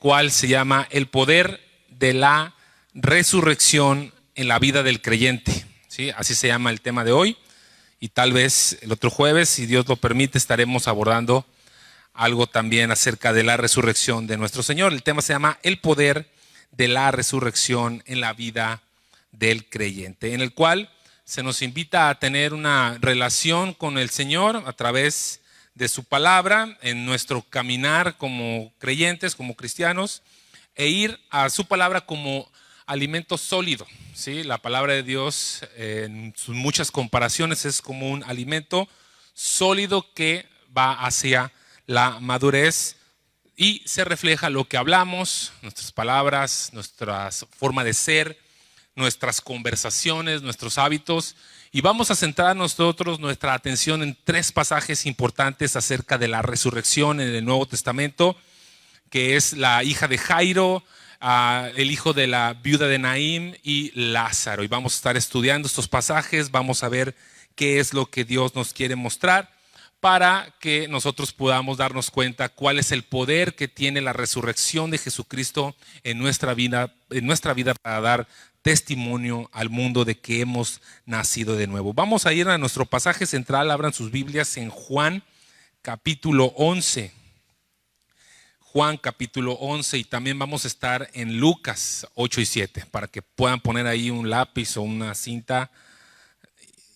cual se llama El poder de la resurrección en la vida del creyente. ¿Sí? Así se llama el tema de hoy, y tal vez el otro jueves, si Dios lo permite, estaremos abordando algo también acerca de la resurrección de nuestro Señor. El tema se llama El poder de la resurrección en la vida del creyente, en el cual se nos invita a tener una relación con el Señor a través de su palabra en nuestro caminar como creyentes, como cristianos, e ir a su palabra como alimento sólido. ¿Sí? La palabra de Dios en sus muchas comparaciones es como un alimento sólido que va hacia la madurez y se refleja lo que hablamos, nuestras palabras, nuestra forma de ser, nuestras conversaciones, nuestros hábitos. Y vamos a centrar nosotros nuestra atención en 3 pasajes importantes acerca de la resurrección en el Nuevo Testamento, que es la hija de Jairo, el hijo de la viuda de Naín y Lázaro. Y vamos a estar estudiando estos pasajes, vamos a ver qué es lo que Dios nos quiere mostrar para que nosotros podamos darnos cuenta cuál es el poder que tiene la resurrección de Jesucristo en nuestra vida para dar testimonio al mundo de que hemos nacido de nuevo. Vamos a ir a nuestro pasaje central. Abran sus Biblias en Juan capítulo 11. Juan capítulo 11, y también vamos a estar en Lucas 8 y 7 para que puedan poner ahí un lápiz o una cinta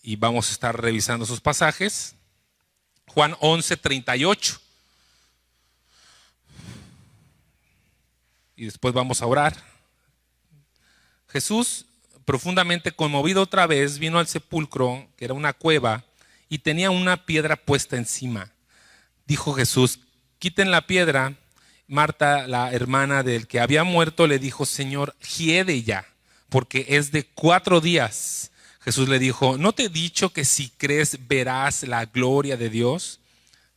y vamos a estar revisando esos pasajes. Juan 11, 38. Y después vamos a orar. Jesús, profundamente conmovido otra vez, vino al sepulcro, que era una cueva, y tenía una piedra puesta encima. Dijo Jesús: quiten la piedra. Marta, la hermana del que había muerto, le dijo: Señor, hiede ya, porque es de 4 días. Jesús le dijo: ¿no te he dicho que si crees verás la gloria de Dios?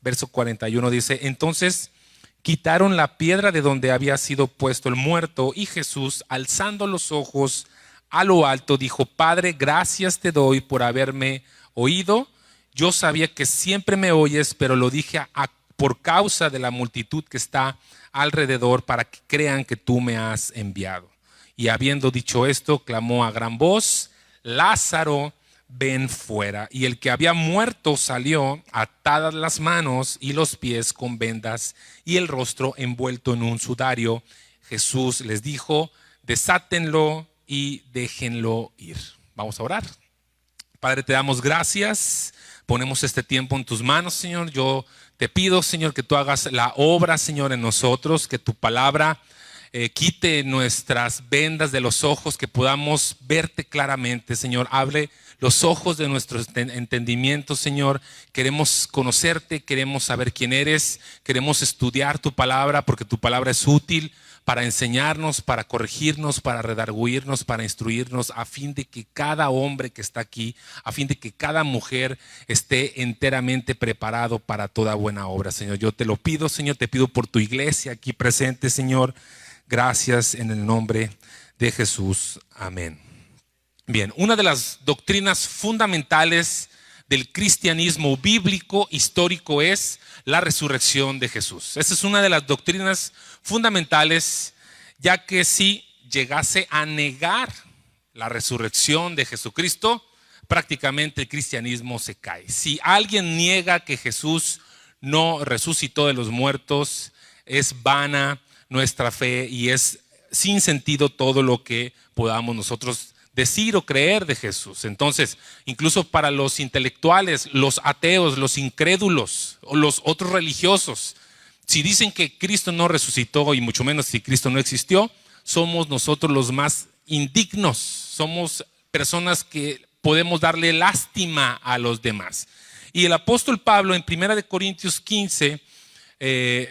Verso 41 dice: entonces quitaron la piedra de donde había sido puesto el muerto, y Jesús, alzando los ojos a lo alto, dijo: Padre, gracias te doy por haberme oído. Yo sabía que siempre me oyes, pero lo dije por causa de la multitud que está alrededor, para que crean que tú me has enviado. Y habiendo dicho esto, clamó a gran voz: Lázaro, ven fuera. Y el que había muerto salió, atadas las manos y los pies con vendas y el rostro envuelto en un sudario. Jesús les dijo: desátenlo y déjenlo ir. Vamos a orar. Padre, te damos gracias. Ponemos este tiempo en tus manos, Señor. Yo te pido, Señor, que tú hagas la obra, Señor, en nosotros, que tu palabra quite nuestras vendas de los ojos, que podamos verte claramente, Señor. Abre los ojos de nuestro entendimiento, Señor. Queremos conocerte, queremos saber quién eres, queremos estudiar tu palabra, porque tu palabra es útil para enseñarnos, para corregirnos, para redarguirnos, para instruirnos, a fin de que cada hombre que está aquí, a fin de que cada mujer esté enteramente preparado para toda buena obra, Señor. Yo te lo pido, Señor, te pido por tu iglesia aquí presente, Señor. Gracias en el nombre de Jesús. Amén. Bien, una de las doctrinas fundamentales del cristianismo bíblico histórico es la resurrección de Jesús. Esa es una de las doctrinas fundamentales, ya que si llegase a negar la resurrección de Jesucristo, prácticamente el cristianismo se cae. Si alguien niega que Jesús no resucitó de los muertos, es vana nuestra fe y es sin sentido todo lo que podamos nosotros decir o creer de Jesús. Entonces, incluso para los intelectuales, los ateos, los incrédulos o los otros religiosos, si dicen que Cristo no resucitó y mucho menos si Cristo no existió, somos nosotros los más indignos. Somos personas que podemos darle lástima a los demás. Y el apóstol Pablo en 1 Corintios 15,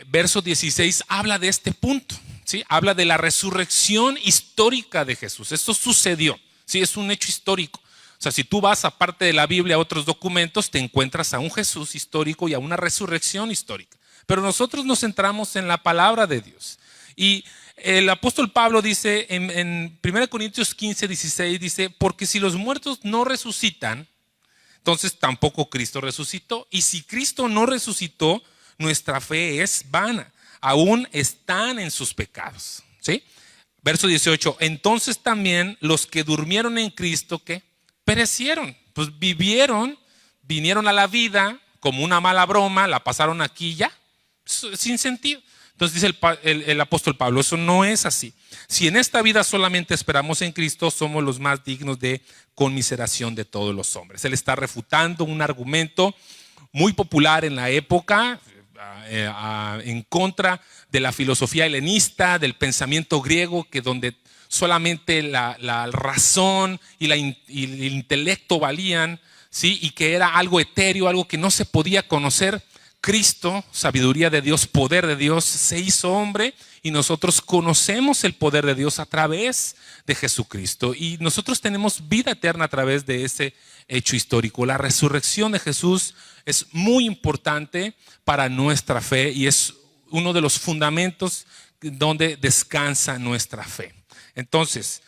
verso 16, habla de este punto, ¿sí? Habla de la resurrección histórica de Jesús. Esto sucedió. Sí, es un hecho histórico. O sea, si tú vas aparte de la Biblia a otros documentos, te encuentras a un Jesús histórico y a una resurrección histórica. Pero nosotros nos centramos en la palabra de Dios. Y el apóstol Pablo dice en 1 Corintios 15, 16, dice: porque si los muertos no resucitan, entonces tampoco Cristo resucitó. Y si Cristo no resucitó, nuestra fe es vana. aún están en sus pecados. ¿Sí? Verso 18, entonces también los que durmieron en Cristo, ¿qué? Perecieron, pues vinieron a la vida como una mala broma, la pasaron aquí y ya, sin sentido. Entonces dice el apóstol Pablo, eso no es así. Si en esta vida solamente esperamos en Cristo, somos los más dignos de conmiseración de todos los hombres. Él está refutando un argumento muy popular en la época, en contra de la filosofía helenista, del pensamiento griego, que donde solamente la razón y el intelecto valían, ¿sí? Y que era algo etéreo, algo que no se podía conocer. Cristo, sabiduría de Dios, poder de Dios, se hizo hombre y nosotros conocemos el poder de Dios a través de Jesucristo. Y nosotros tenemos vida eterna a través de ese hecho histórico. La resurrección de Jesús es muy importante para nuestra fe y es uno de los fundamentos donde descansa nuestra fe. Entonces,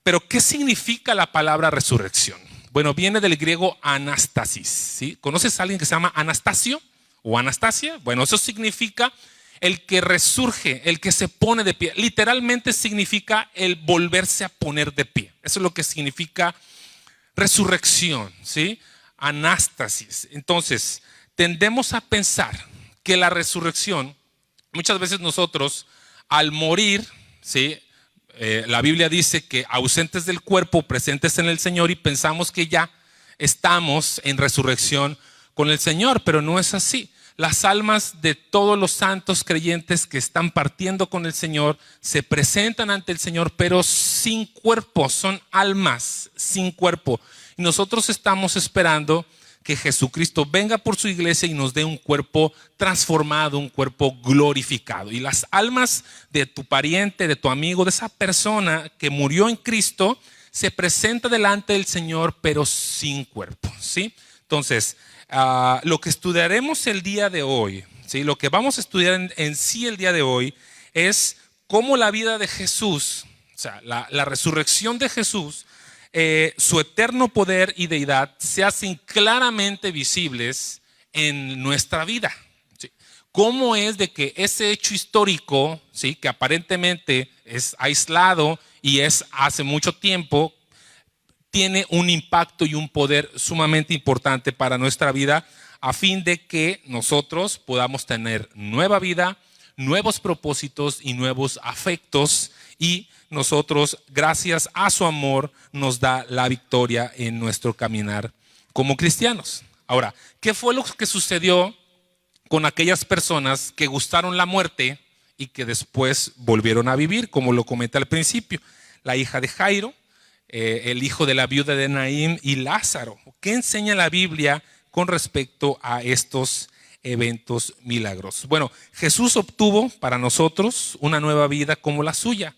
¿pero qué significa la palabra resurrección? Bueno, viene del griego anastasis, ¿sí? ¿Conoces a alguien que se llama Anastasio o Anastasia? Bueno, eso significa el que resurge, el que se pone de pie. Literalmente significa el volverse a poner de pie. Eso es lo que significa resurrección, ¿sí? Anástasis. Entonces, tendemos a pensar que la resurrección, muchas veces nosotros al morir, ¿sí? La Biblia dice que ausentes del cuerpo, presentes en el Señor, y pensamos que ya estamos en resurrección con el Señor, pero no es así. Las almas de todos los santos creyentes que están partiendo con el Señor se presentan ante el Señor, pero sin cuerpo, son almas sin cuerpo. Y nosotros estamos esperando que Jesucristo venga por su iglesia y nos dé un cuerpo transformado, un cuerpo glorificado. Y las almas de tu pariente, de tu amigo, de esa persona que murió en Cristo, se presenta delante del Señor, pero sin cuerpo, ¿sí? Entonces, lo que estudiaremos el día de hoy, ¿sí? Lo que vamos a estudiar en sí el día de hoy es cómo la vida de Jesús, o sea, la resurrección de Jesús, su eterno poder y deidad se hacen claramente visibles en nuestra vida, ¿sí? ¿Cómo es de que ese hecho histórico, ¿sí? Que aparentemente es aislado y es hace mucho tiempo, tiene un impacto y un poder sumamente importante para nuestra vida, a fin de que nosotros podamos tener nueva vida, nuevos propósitos y nuevos afectos, y nosotros, gracias a su amor, nos da la victoria en nuestro caminar como cristianos. Ahora, ¿qué fue lo que sucedió con aquellas personas que gustaron la muerte y que después volvieron a vivir, como lo comenté al principio? La hija de Jairo, el hijo de la viuda de Naín y Lázaro. ¿Qué enseña la Biblia con respecto a estos eventos milagrosos? Bueno, Jesús obtuvo para nosotros una nueva vida como la suya,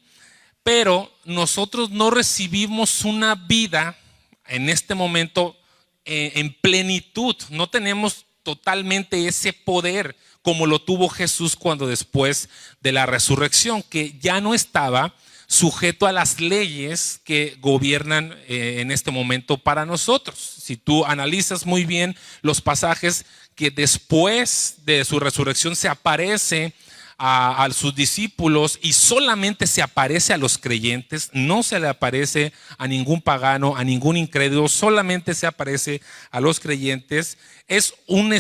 pero nosotros no recibimos una vida en este momento en plenitud. No tenemos totalmente ese poder como lo tuvo Jesús cuando después de la resurrección, que ya no estaba sujeto a las leyes que gobiernan en este momento para nosotros. Si tú analizas muy bien los pasajes que después de su resurrección se aparece a sus discípulos y solamente se aparece a los creyentes, no se le aparece a ningún pagano, a ningún incrédulo, solamente se aparece a los creyentes. Es un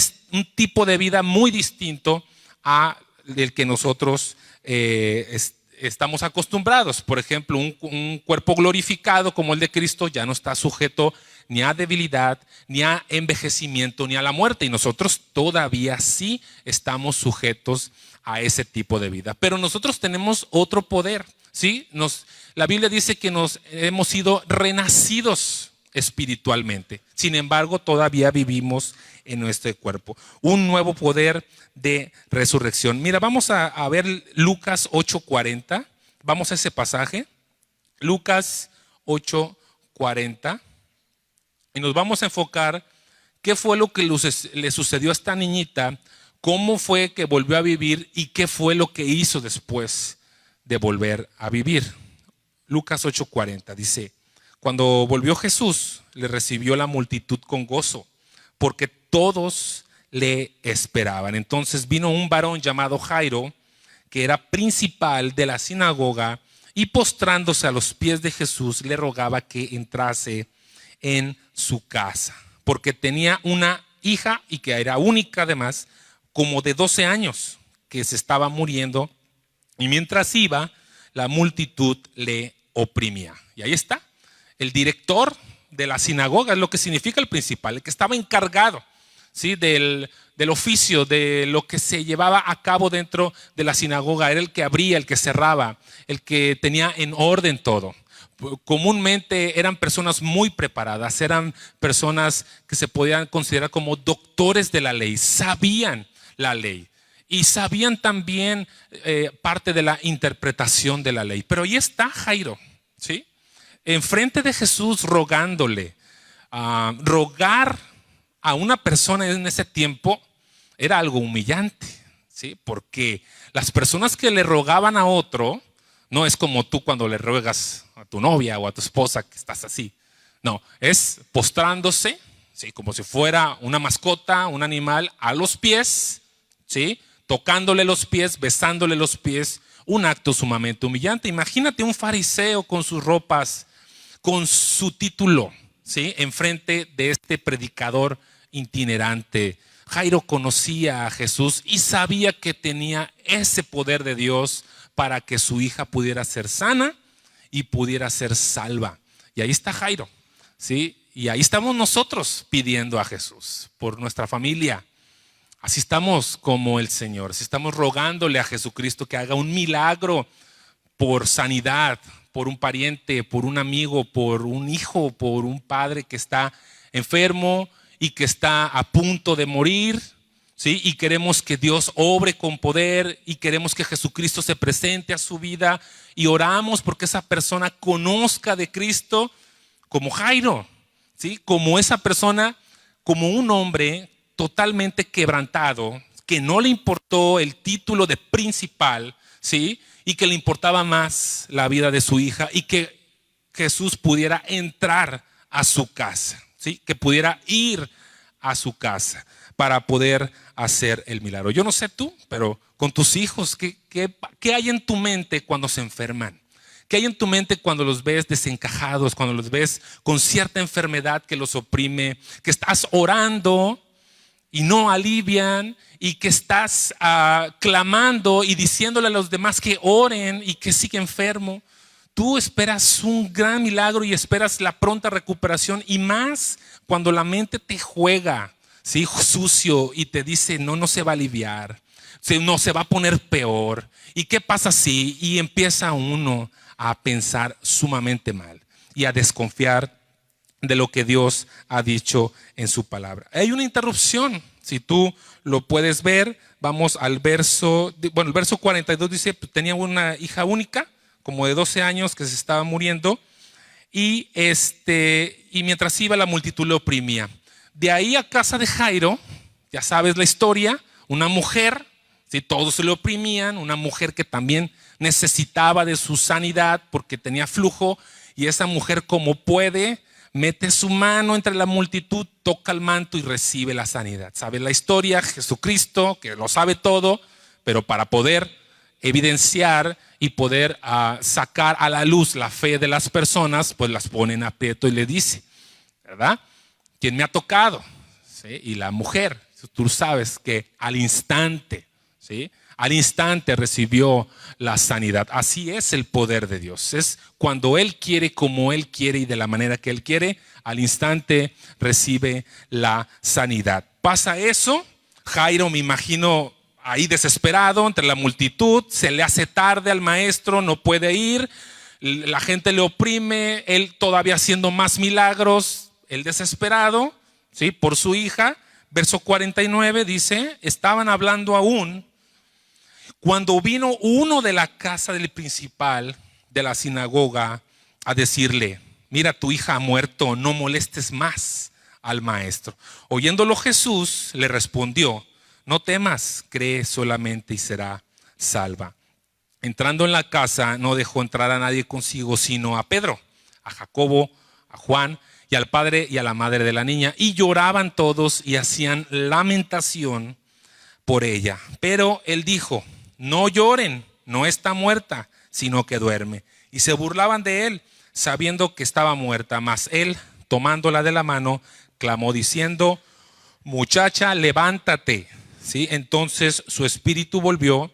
tipo de vida muy distinto a el que nosotros estamos acostumbrados. Por ejemplo, un cuerpo glorificado como el de Cristo ya no está sujeto ni a debilidad, ni a envejecimiento, ni a la muerte. Y nosotros todavía sí estamos sujetos a ese tipo de vida. Pero nosotros tenemos otro poder, ¿sí? La Biblia dice que hemos sido renacidos espiritualmente. Sin embargo, todavía vivimos en nuestro cuerpo. Un nuevo poder de resurrección. Mira, vamos a ver Lucas 8:40. Vamos a ese pasaje. Lucas 8:40. Y nos vamos a enfocar qué fue lo que le sucedió a esta niñita, cómo fue que volvió a vivir y qué fue lo que hizo después de volver a vivir. Lucas 8:40 dice: cuando volvió Jesús, le recibió la multitud con gozo, porque todos le esperaban. Entonces vino un varón llamado Jairo, que era principal de la sinagoga, y postrándose a los pies de Jesús, le rogaba que entrase en su casa, porque tenía una hija, y que era única además, como de 12 años, que se estaba muriendo, y mientras iba, la multitud le oprimía. Y ahí está, el director de la sinagoga, es lo que significa el principal, el que estaba encargado, ¿sí?, del oficio, de lo que se llevaba a cabo dentro de la sinagoga. Era el que abría, el que cerraba, el que tenía en orden todo. Comúnmente eran personas muy preparadas, eran personas que se podían considerar como doctores de la ley, sabían la ley y sabían también parte de la interpretación de la ley. Pero ahí está Jairo, ¿sí?, enfrente de Jesús rogándole. Rogar a una persona en ese tiempo era algo humillante, ¿sí?, porque las personas que le rogaban a otro no es como tú cuando le ruegas a tu novia o a tu esposa que estás así. No, es postrándose, ¿sí?, como si fuera una mascota, un animal, a los pies, ¿sí?, tocándole los pies, besándole los pies, un acto sumamente humillante. Imagínate un fariseo con sus ropas, con su título, ¿sí?, enfrente de este predicador itinerante. Jairo conocía a Jesús y sabía que tenía ese poder de Dios para que su hija pudiera ser sana y pudiera ser salva. Y ahí está Jairo, ¿sí?, y ahí estamos nosotros pidiendo a Jesús por nuestra familia. Así estamos como el Señor, así estamos rogándole a Jesucristo que haga un milagro por sanidad, por un pariente, por un amigo, por un hijo, por un padre que está enfermo y que está a punto de morir, ¿sí?, y queremos que Dios obre con poder y queremos que Jesucristo se presente a su vida y oramos porque esa persona conozca de Cristo como Jairo, ¿sí?, como esa persona, como un hombre totalmente quebrantado, que no le importó el título de principal, ¿sí?, y que le importaba más la vida de su hija y que Jesús pudiera entrar a su casa, ¿sí?, que pudiera ir a su casa para poder hacer el milagro. Yo no sé tú, pero con tus hijos, ¿qué hay en tu mente cuando se enferman? ¿Qué hay en tu mente cuando los ves desencajados, cuando los ves con cierta enfermedad que los oprime, que estás orando y no alivian, y que estás clamando y diciéndole a los demás que oren y que sigue enfermo? Tú esperas un gran milagro y esperas la pronta recuperación, y más cuando la mente te juega, ¿sí?, sucio, y te dice no se va a aliviar, no, se va a poner peor. ¿Y qué pasa si? Y empieza uno a pensar sumamente mal y a desconfiar de lo que Dios ha dicho en su palabra. Hay una interrupción, si tú lo puedes ver. Vamos al verso, el verso 42 dice: tenía una hija única, como de 12 años, que se estaba muriendo, y mientras iba, la multitud le oprimía. De ahí a casa de Jairo, ya sabes la historia, una mujer, ¿sí?, todos se le oprimían, una mujer que también necesitaba de su sanidad porque tenía flujo, y esa mujer, como puede, mete su mano entre la multitud, toca el manto y recibe la sanidad. ¿Sabes la historia? Jesucristo, que lo sabe todo, pero para poder evidenciar y poder sacar a la luz la fe de las personas, pues las pone en aprieto y le dice, ¿verdad?, ¿quién me ha tocado? ¿Sí? Y la mujer, tú sabes que al instante, ¿sí?, al instante recibió la sanidad. Así es el poder de Dios. Es cuando Él quiere, como Él quiere y de la manera que Él quiere, al instante recibe la sanidad. Pasa eso, Jairo, me imagino ahí desesperado entre la multitud, se le hace tarde al maestro, no puede ir, la gente le oprime, él todavía haciendo más milagros, él desesperado, ¿sí?, por su hija. Verso 49 dice: estaban hablando aún cuando vino uno de la casa del principal de la sinagoga a decirle: mira, tu hija ha muerto, no molestes más al maestro. Oyéndolo, Jesús le respondió: no temas, cree solamente y será salva. Entrando en la casa, no dejó entrar a nadie consigo, sino a Pedro, a Jacobo, a Juan y al padre y a la madre de la niña, y lloraban todos y hacían lamentación por ella. Pero él dijo: no lloren, no está muerta, sino que duerme. Y se burlaban de él, sabiendo que estaba muerta. Mas él, tomándola de la mano, clamó diciendo: muchacha, levántate. ¿Sí? Entonces su espíritu volvió,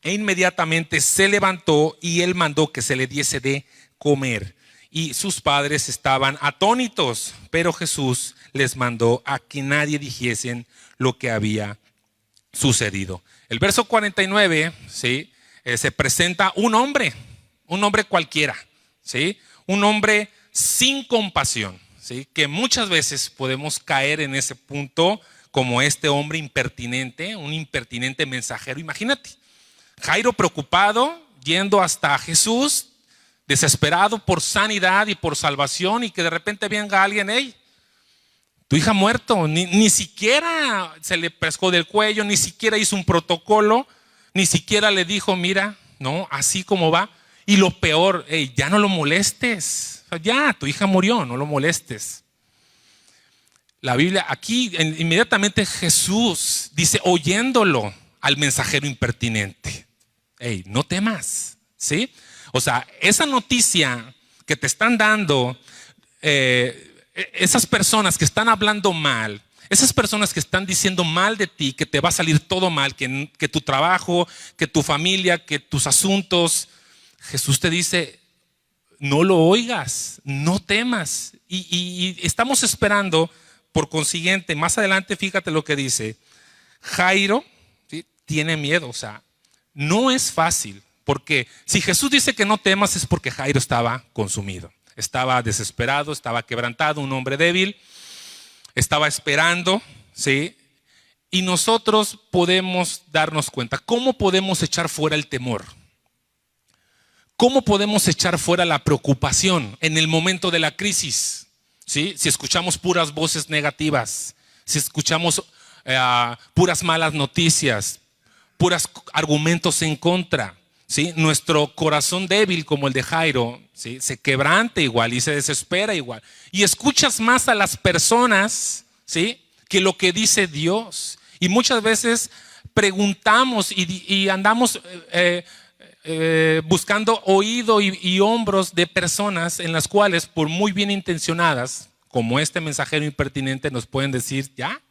e inmediatamente se levantó, y él mandó que se le diese de comer. Y sus padres estaban atónitos, pero Jesús les mandó a que nadie dijesen lo que había sucedido. El verso 49, ¿sí? Se presenta un hombre cualquiera, ¿sí? Un hombre sin compasión, ¿sí? Que muchas veces podemos caer en ese punto, como este hombre impertinente, un impertinente mensajero. Imagínate, Jairo preocupado, yendo hasta Jesús, desesperado por sanidad y por salvación, y que de repente venga alguien: hey, tu hija ha muerto. Ni siquiera se le pescó del cuello, ni siquiera hizo un protocolo, ni siquiera le dijo: mira, no, así como va. Y lo peor, hey, ya no lo molestes, ya, tu hija murió, no lo molestes. La Biblia aquí, inmediatamente Jesús dice, oyéndolo al mensajero impertinente: hey, no temas, ¿sí? O sea, esa noticia que te están dando, esas personas que están hablando mal, esas personas que están diciendo mal de ti, que te va a salir todo mal, que tu trabajo, que tu familia, que tus asuntos, Jesús te dice: no lo oigas, no temas. Y estamos esperando, por consiguiente, más adelante, fíjate lo que dice. Jairo, ¿sí?, tiene miedo, o sea, no es fácil. Porque si Jesús dice que no temas, es porque Jairo estaba consumido, estaba desesperado, estaba quebrantado, un hombre débil, estaba esperando, ¿sí? Y nosotros podemos darnos cuenta. ¿Cómo podemos echar fuera el temor? ¿Cómo podemos echar fuera la preocupación en el momento de la crisis? ¿Sí? Si escuchamos puras voces negativas, si escuchamos puras malas noticias, puros argumentos en contra, ¿sí? Nuestro corazón débil, como el de Jairo, ¿sí?, se quebranta igual y se desespera igual. Y escuchas más a las personas, ¿sí?, que lo que dice Dios. Y muchas veces preguntamos y andamos buscando oído y hombros de personas en las cuales, por muy bien intencionadas, como este mensajero impertinente, nos pueden decir: ya,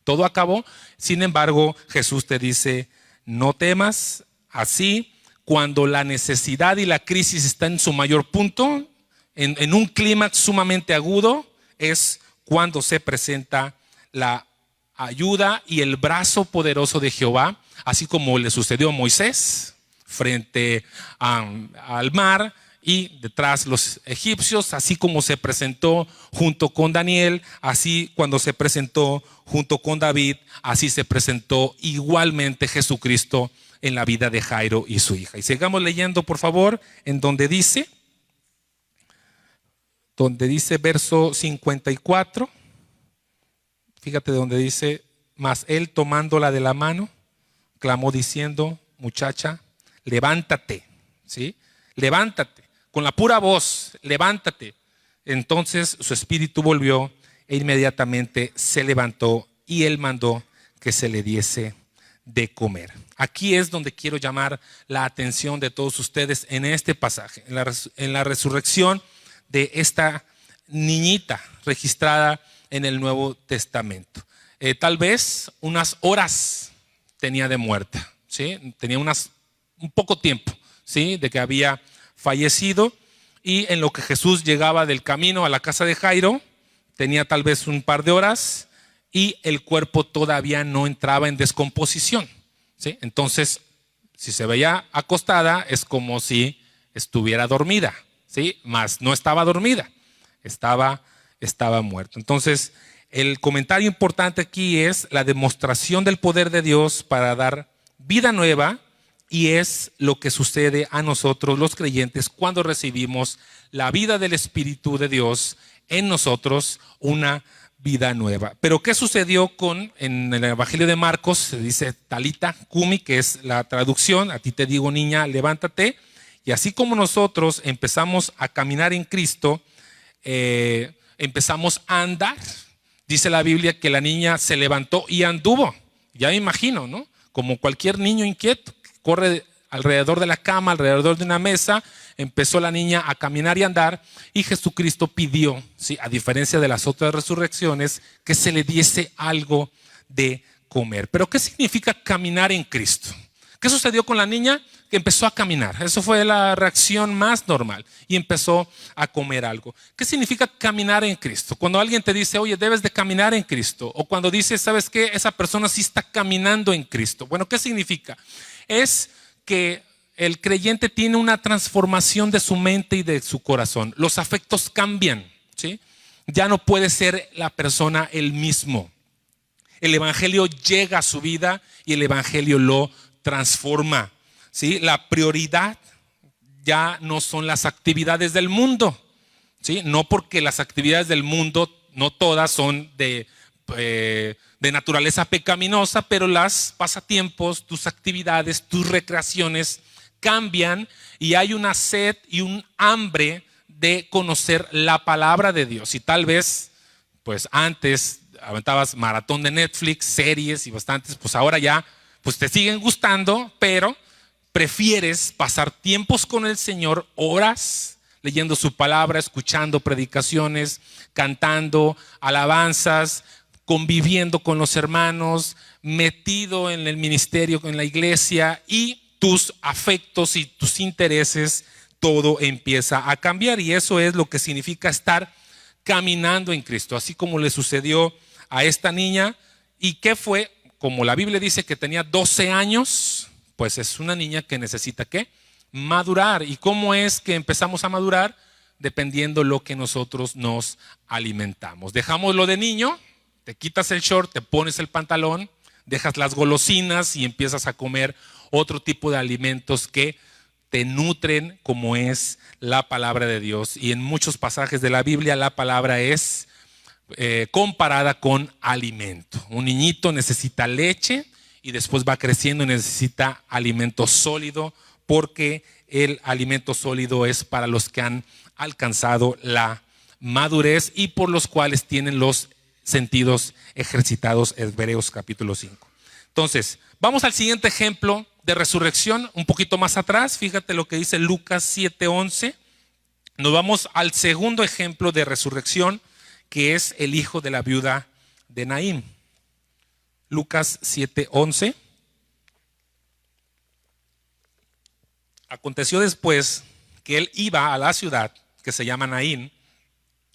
todo acabó. Sin embargo, Jesús te dice: no temas. Así, cuando la necesidad y la crisis está en su mayor punto, en un clímax sumamente agudo, es cuando se presenta la ayuda y el brazo poderoso de Jehová, así como le sucedió a Moisés frente al mar y detrás los egipcios, así como se presentó junto con Daniel, así cuando se presentó junto con David, así se presentó igualmente Jesucristo en la vida de Jairo y su hija. Y sigamos leyendo, por favor, en donde dice verso 54. Fíjate donde dice: mas él, tomándola de la mano, clamó diciendo: muchacha, levántate, ¿sí? Levántate, con la pura voz, levántate. Entonces su espíritu volvió, e inmediatamente se levantó, y él mandó que se le diese de comer. Aquí es donde quiero llamar la atención de todos ustedes en este pasaje, en la resurrección de esta niñita registrada en el Nuevo Testamento. Tal vez unas horas tenía de muerta, ¿sí? Tenía un poco tiempo, ¿sí?, de que había fallecido, y en lo que Jesús llegaba del camino a la casa de Jairo, tenía tal vez un par de horas, y el cuerpo todavía no entraba en descomposición, ¿sí? Entonces, si se veía acostada, es como si estuviera dormida, ¿sí? Mas no estaba dormida, estaba muerta. Entonces, el comentario importante aquí es la demostración del poder de Dios para dar vida nueva, y es lo que sucede a nosotros los creyentes cuando recibimos la vida del Espíritu de Dios en nosotros, una vida nueva. Pero ¿qué sucedió en el Evangelio de Marcos? Se dice Talita Cumi, que es la traducción: a ti te digo, niña, levántate. Y así como nosotros empezamos a caminar en Cristo, empezamos a andar. Dice la Biblia que la niña se levantó y anduvo. Ya me imagino, ¿no? Como cualquier niño inquieto, corre alrededor de la cama, alrededor de una mesa. Empezó la niña a caminar y andar, y Jesucristo pidió, ¿sí?, a diferencia de las otras resurrecciones, que se le diese algo de comer. Pero ¿qué significa caminar en Cristo? ¿Qué sucedió con la niña? Que empezó a caminar. Eso fue la reacción más normal, y empezó a comer algo. ¿Qué significa caminar en Cristo? Cuando alguien te dice, oye, debes de caminar en Cristo, o cuando dices, ¿sabes qué? Esa persona sí está caminando en Cristo. Bueno, ¿qué significa? Es que el creyente tiene una transformación de su mente y de su corazón. Los afectos cambian, ¿sí? Ya no puede ser la persona el mismo. El evangelio llega a su vida y el evangelio lo transforma, ¿sí? La prioridad ya no son las actividades del mundo, ¿sí? No porque las actividades del mundo, no todas son de naturaleza pecaminosa, pero las pasatiempos, tus actividades, tus recreaciones cambian, y hay una sed y un hambre de conocer la palabra de Dios. Y tal vez, pues antes aventabas maratón de Netflix, series y bastantes, pues ahora ya pues te siguen gustando, pero prefieres pasar tiempos con el Señor, horas leyendo su palabra, escuchando predicaciones, cantando alabanzas, conviviendo con los hermanos, metido en el ministerio, en la iglesia, y tus afectos y tus intereses, todo empieza a cambiar. Y eso es lo que significa estar caminando en Cristo, así como le sucedió a esta niña. ¿Y qué fue? Como la Biblia dice que tenía 12 años, pues es una niña que necesita ¿qué? Madurar. ¿Y cómo es que empezamos a madurar? Dependiendo lo que nosotros nos alimentamos. Dejamos lo de niño, te quitas el short, te pones el pantalón, dejas las golosinas y empiezas a comer otro tipo de alimentos que te nutren, como es la palabra de Dios. Y en muchos pasajes de la Biblia la palabra es comparada con alimento. Un niñito necesita leche y después va creciendo y necesita alimento sólido, porque el alimento sólido es para los que han alcanzado la madurez y por los cuales tienen los sentidos ejercitados. Hebreos capítulo 5. Entonces, vamos al siguiente ejemplo de resurrección, un poquito más atrás. Fíjate lo que dice Lucas 7:11. Nos vamos al segundo ejemplo de resurrección, que es el hijo de la viuda de Naín. Lucas 7:11. Aconteció después que él iba a la ciudad que se llama Naín,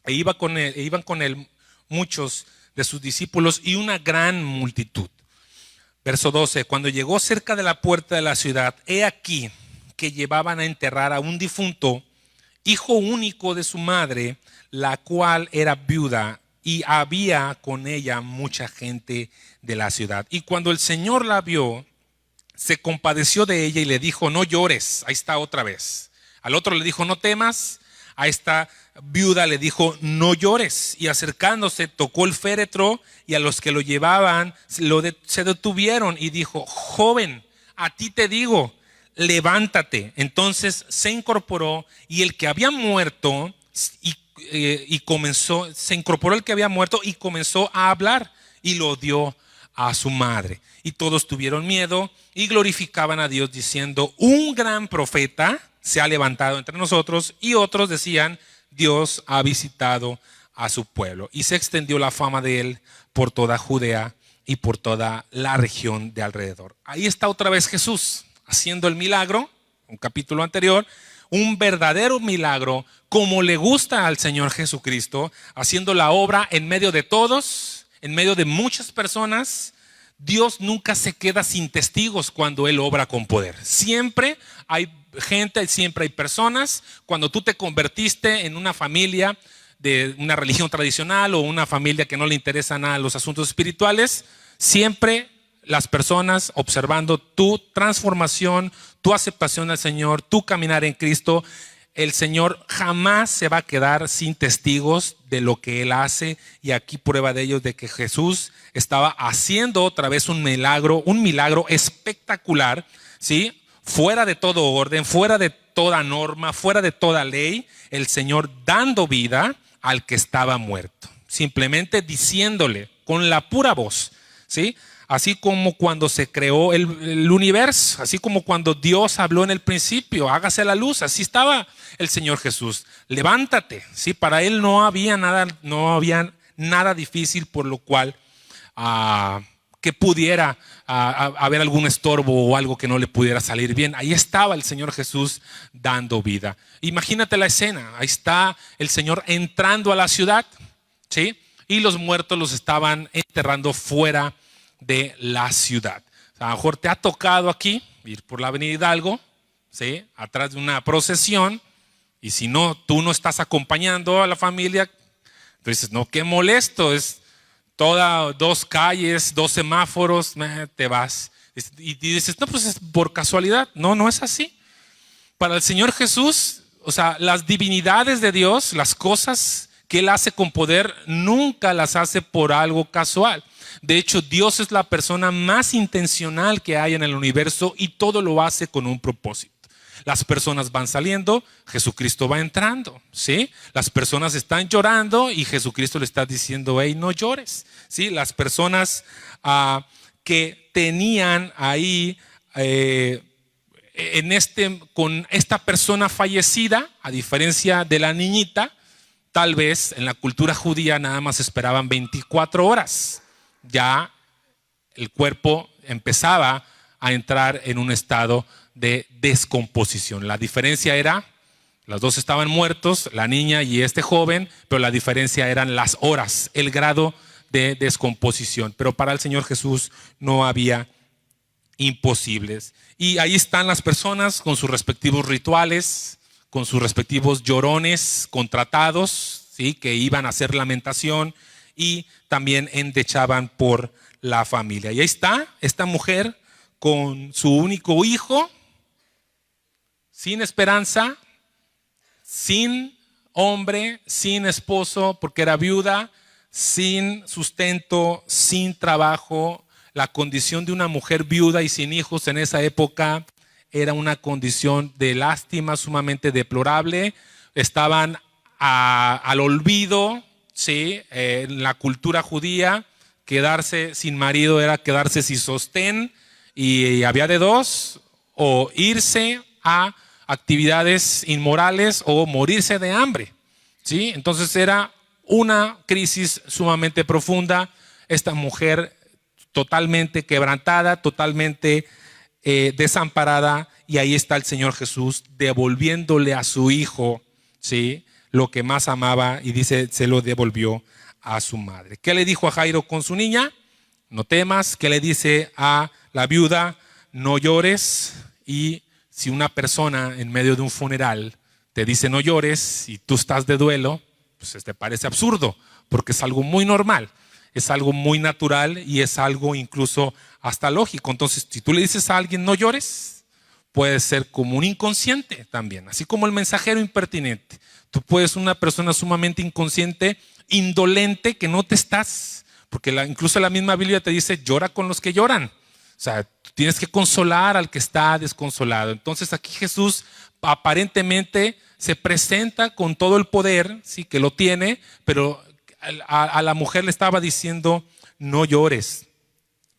e iban con él muchos de sus discípulos y una gran multitud. Verso 12, cuando llegó cerca de la puerta de la ciudad, he aquí que llevaban a enterrar a un difunto, hijo único de su madre, la cual era viuda, y había con ella mucha gente de la ciudad. Y cuando el Señor la vio, se compadeció de ella y le dijo, no llores. Ahí está otra vez. Al otro le dijo, no temas. A esta viuda le dijo, no llores. Y acercándose, tocó el féretro, y a los que lo llevaban se detuvieron, y dijo, joven, a ti te digo, levántate. Entonces se incorporó, y el que había muerto se incorporó el que había muerto y comenzó a hablar, y lo dio a su madre. Y todos tuvieron miedo y glorificaban a Dios diciendo, un gran profeta se ha levantado entre nosotros. Y otros decían, Dios ha visitado a su pueblo. Y se extendió la fama de él por toda Judea y por toda la región de alrededor. Ahí está otra vez Jesús haciendo el milagro, un capítulo anterior, un verdadero milagro como le gusta al Señor Jesucristo, haciendo la obra en medio de todos, en medio de muchas personas. Dios nunca se queda sin testigos cuando Él obra con poder. Siempre hay gente, siempre hay personas. Cuando tú te convertiste en una familia de una religión tradicional o una familia que no le interesa nada los asuntos espirituales, siempre las personas observando tu transformación, tu aceptación al Señor, tu caminar en Cristo, el Señor jamás se va a quedar sin testigos de lo que Él hace. Y aquí prueba de ello de que Jesús estaba haciendo otra vez un milagro espectacular, ¿sí? Fuera de todo orden, fuera de toda norma, fuera de toda ley, el Señor dando vida al que estaba muerto. Simplemente diciéndole con la pura voz, ¿sí? Así como cuando se creó el universo, así como cuando Dios habló en el principio, hágase la luz, así estaba el Señor Jesús. Levántate, ¿sí? Para él no había nada difícil por lo cual que pudiera haber algún estorbo o algo que no le pudiera salir bien. Ahí estaba el Señor Jesús dando vida. Imagínate la escena, ahí está el Señor entrando a la ciudad, ¿sí? Y los muertos los estaban enterrando fuera de la ciudad. A lo mejor te ha tocado aquí ir por la avenida Hidalgo, ¿sí? Atrás de una procesión, y si no, tú no estás acompañando a la familia, entonces no, qué molesto, es todas 2 calles, 2 semáforos, te vas. Y dices, no, pues es por casualidad. No, no es así. Para el Señor Jesús, o sea, las divinidades de Dios, las cosas que Él hace con poder, nunca las hace por algo casual. De hecho, Dios es la persona más intencional que hay en el universo y todo lo hace con un propósito. Las personas van saliendo, Jesucristo va entrando, ¿sí? Las personas están llorando y Jesucristo le está diciendo, hey, no llores, ¿sí? Las personas que tenían ahí con esta persona fallecida, a diferencia de la niñita, tal vez en la cultura judía nada más esperaban 24 horas. Ya el cuerpo empezaba a entrar en un estado de descomposición. La diferencia era, los dos estaban muertos, la niña y este joven, pero la diferencia eran las horas, el grado de descomposición. Pero para el Señor Jesús no había imposibles. Y ahí están las personas con sus respectivos rituales, con sus respectivos llorones contratados, ¿sí? Que iban a hacer lamentación y también endechaban por la familia. Y ahí está esta mujer con su único hijo, sin esperanza, sin hombre, sin esposo, porque era viuda, sin sustento, sin trabajo. La condición de una mujer viuda y sin hijos en esa época era una condición de lástima sumamente deplorable. Estaban al olvido, ¿sí? En la cultura judía, quedarse sin marido era quedarse sin sostén, y había de dos: o irse a actividades inmorales o morirse de hambre, ¿sí? Entonces era una crisis sumamente profunda. Esta mujer totalmente quebrantada, totalmente desamparada, y ahí está el Señor Jesús devolviéndole a su hijo, ¿sí? Lo que más amaba, y dice, se lo devolvió a su madre. ¿Qué le dijo a Jairo con su niña? No temas. ¿Qué le dice a la viuda? No llores. Y si una persona en medio de un funeral te dice no llores y tú estás de duelo, pues te parece absurdo, porque es algo muy normal, es algo muy natural y es algo incluso hasta lógico. Entonces, si tú le dices a alguien no llores, puede ser como un inconsciente también, así como el mensajero impertinente. Tú puedes ser una persona sumamente inconsciente, indolente, que no te estás, porque incluso la misma Biblia te dice llora con los que lloran. O sea, tú tienes que consolar al que está desconsolado. Entonces aquí Jesús aparentemente se presenta con todo el poder, sí, que lo tiene, pero a la mujer le estaba diciendo no llores.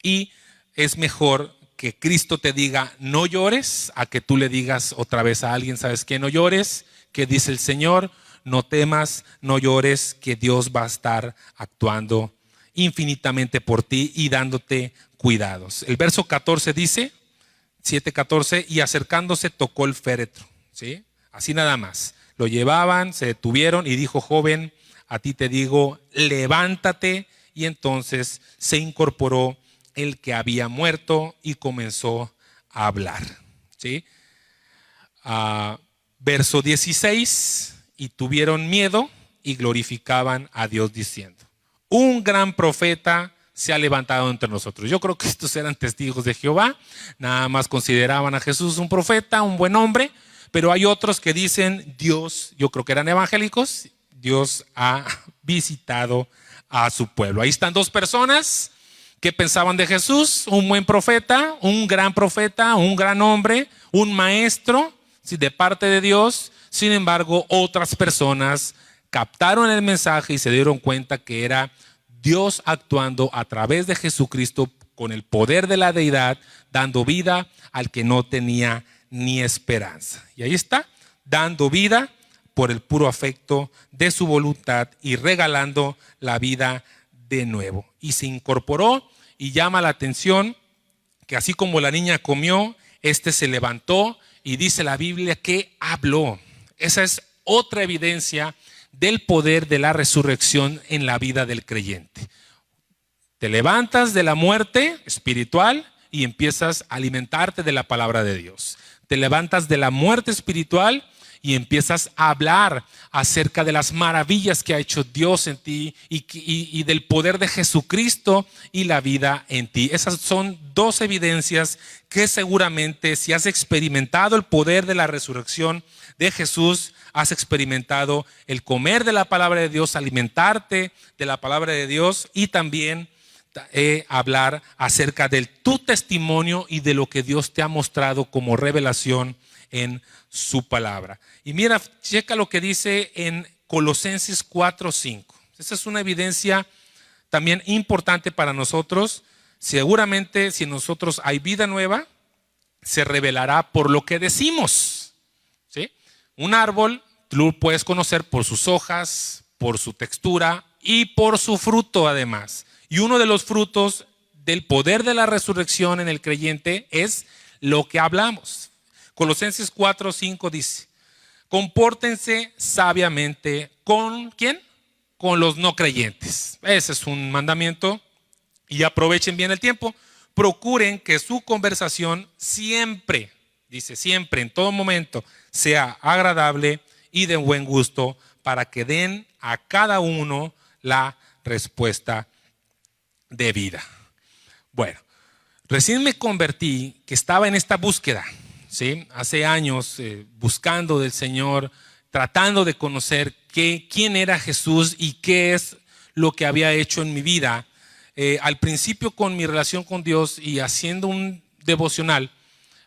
Y es mejor que Cristo te diga no llores a que tú le digas otra vez a alguien, ¿sabes qué? No llores. ¿Qué dice el Señor? No temas, no llores, que Dios va a estar actuando infinitamente por ti y dándote cuidados. El verso 14 dice, 7:14, y acercándose tocó el féretro, ¿sí? Así nada más. Lo llevaban, se detuvieron y dijo, joven, a ti te digo, levántate. Y entonces se incorporó el que había muerto y comenzó a hablar, ¿sí? Verso 16, y tuvieron miedo y glorificaban a Dios diciendo, un gran profeta se ha levantado entre nosotros. Yo creo que estos eran testigos de Jehová, nada más consideraban a Jesús un profeta, un buen hombre, pero hay otros que dicen Dios, yo creo que eran evangélicos, Dios ha visitado a su pueblo. Ahí están dos personas que pensaban de Jesús, un buen profeta, un gran hombre, un maestro, sí, de parte de Dios. Sin embargo, otras personas captaron el mensaje y se dieron cuenta que era Dios actuando a través de Jesucristo con el poder de la deidad, dando vida al que no tenía ni esperanza. Y ahí está, dando vida por el puro afecto de su voluntad y regalando la vida de nuevo. Y se incorporó, y llama la atención que así como la niña comió, se levantó y dice la Biblia que habló. Esa es otra evidencia del poder de la resurrección en la vida del creyente. Te levantas de la muerte espiritual y empiezas a alimentarte de la palabra de Dios. Te levantas de la muerte espiritual y empiezas a hablar acerca de las maravillas que ha hecho Dios en ti y del poder de Jesucristo y la vida en ti. Esas son dos evidencias que seguramente, si has experimentado el poder de la resurrección de Jesús, has experimentado el comer de la palabra de Dios, alimentarte de la palabra de Dios y también hablar acerca de tu testimonio y de lo que Dios te ha mostrado como revelación en su palabra. Y mira, checa lo que dice en Colosenses 4:5. Esa es una evidencia también importante para nosotros. Seguramente si en nosotros hay vida nueva, se revelará por lo que decimos, ¿sí? Un árbol tú lo puedes conocer por sus hojas, por su textura y por su fruto además. Y uno de los frutos del poder de la resurrección en el creyente es lo que hablamos. Colosenses 4:5 dice: compórtense sabiamente con ¿quién? Con los no creyentes. Ese es un mandamiento. Y aprovechen bien el tiempo. Procuren que su conversación siempre, dice siempre, en todo momento, sea agradable y de buen gusto, para que den a cada uno la respuesta de vida. Bueno, recién me convertí, que estaba en esta búsqueda, ¿sí? Hace años buscando del Señor, tratando de conocer quién era Jesús y qué es lo que había hecho en mi vida. Al principio, con mi relación con Dios y haciendo un devocional,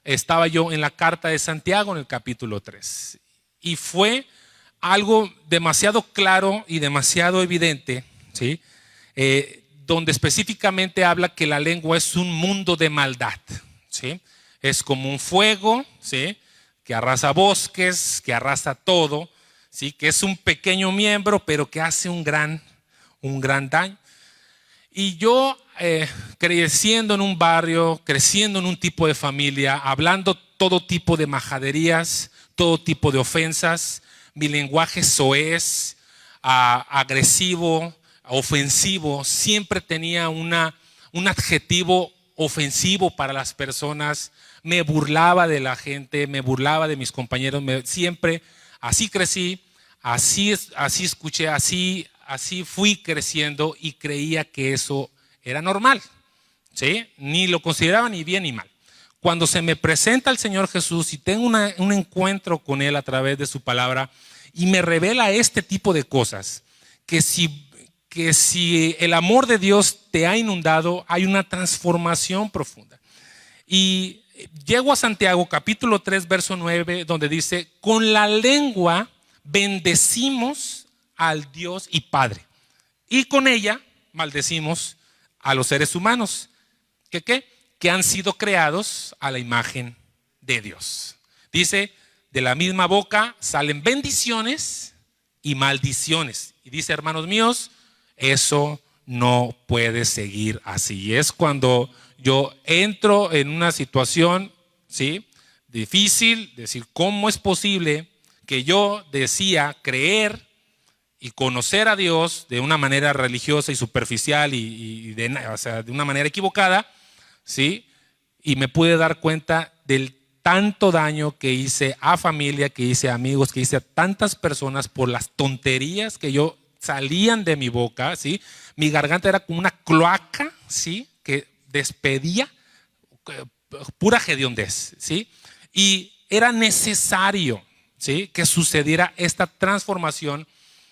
estaba yo en la carta de Santiago en el capítulo 3 y fue algo demasiado claro y demasiado evidente, ¿sí? Donde específicamente habla que la lengua es un mundo de maldad, ¿sí? Es como un fuego, ¿sí? Que arrasa bosques, que arrasa todo, ¿sí? Que es un pequeño miembro, pero que hace un gran daño. Y yo creciendo en un barrio, creciendo en un tipo de familia, hablando todo tipo de majaderías, todo tipo de ofensas, mi lenguaje soez, agresivo, ofensivo, siempre tenía un adjetivo ofensivo para las personas, me burlaba de la gente, me burlaba de mis compañeros, siempre así crecí, así escuché, así fui creciendo y creía que eso era normal, ¿sí? Ni lo consideraba ni bien ni mal. Cuando se me presenta el Señor Jesús y tengo un encuentro con Él a través de su palabra y me revela este tipo de cosas, que si el amor de Dios te ha inundado, hay una transformación profunda. Y llego a Santiago capítulo 3 verso 9, donde dice: con la lengua bendecimos al Dios y Padre, y con ella maldecimos a los seres humanos que han sido creados a la imagen de Dios. Dice: de la misma boca salen bendiciones y maldiciones. Y dice, hermanos míos, eso no puede seguir así. Y es cuando yo entro en una situación, ¿sí?, difícil, decir, ¿cómo es posible que yo decía creer y conocer a Dios de una manera religiosa y superficial o sea, de una manera equivocada, ¿sí? Y me pude dar cuenta del tanto daño que hice a familia, que hice a amigos, que hice a tantas personas por las tonterías que yo salían de mi boca, ¿sí? Mi garganta era como una cloaca, ¿sí?, que despedía pura hediondez, ¿sí? Y era necesario, ¿sí?, que sucediera esta transformación.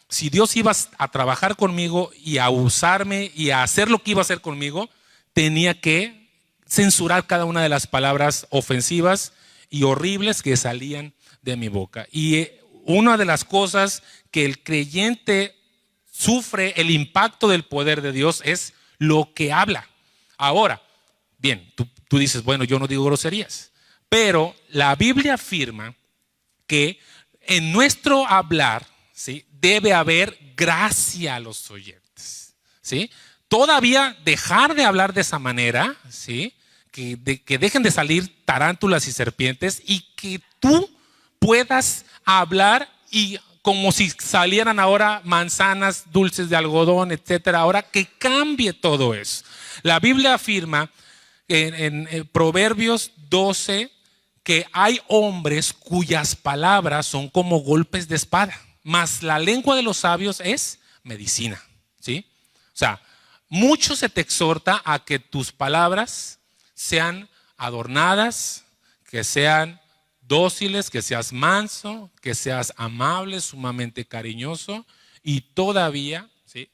Si Dios iba a trabajar conmigo y a usarme y a hacer lo que iba a hacer conmigo, tenía que censurar cada una de las palabras ofensivas y horribles que salían de mi boca. Y una de las cosas que el creyente sufre el impacto del poder de Dios es lo que habla. Ahora, bien, tú dices, bueno, yo no digo groserías, pero la Biblia afirma que en nuestro hablar, ¿sí?, debe haber gracia a los oyentes, ¿sí? Todavía dejar de hablar de esa manera, ¿sí?, que dejen de salir tarántulas y serpientes y que tú puedas hablar y como si salieran ahora manzanas dulces de algodón, etcétera. Ahora que cambie todo eso. La Biblia afirma en Proverbios 12 que hay hombres cuyas palabras son como golpes de espada, mas la lengua de los sabios es medicina, ¿sí? O sea, mucho se te exhorta a que tus palabras sean adornadas, que sean dóciles, que seas manso, que seas amable, sumamente cariñoso, y todavía, ¿sí?,